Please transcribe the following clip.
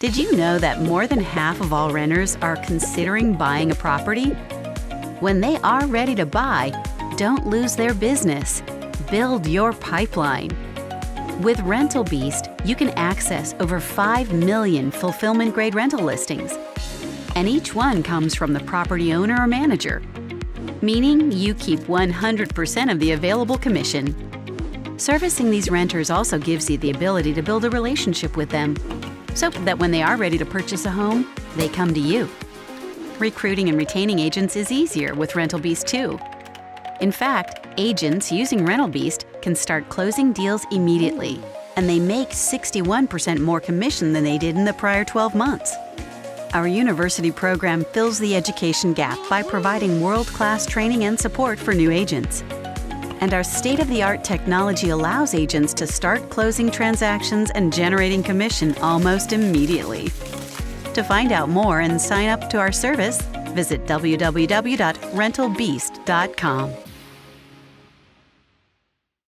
Did you know that more than half of all renters are considering buying a property? When they are ready to buy, don't lose their business. Build your pipeline. With Rental Beast, you can access over 5 million fulfillment-grade rental listings, and each one comes from the property owner or manager, meaning you keep 100% of the available commission. Servicing these renters also gives you the ability to build a relationship with them, so that when they are ready to purchase a home, they come to you. Recruiting and retaining agents is easier with Rental Beast too. In fact, agents using Rental Beast can start closing deals immediately, and they make 61% more commission than they did in the prior 12 months. Our university program fills the education gap by providing world-class training and support for new agents. And our state-of-the-art technology allows agents to start closing transactions and generating commission almost immediately. To find out more and sign up to our service, visit www.rentalbeast.com.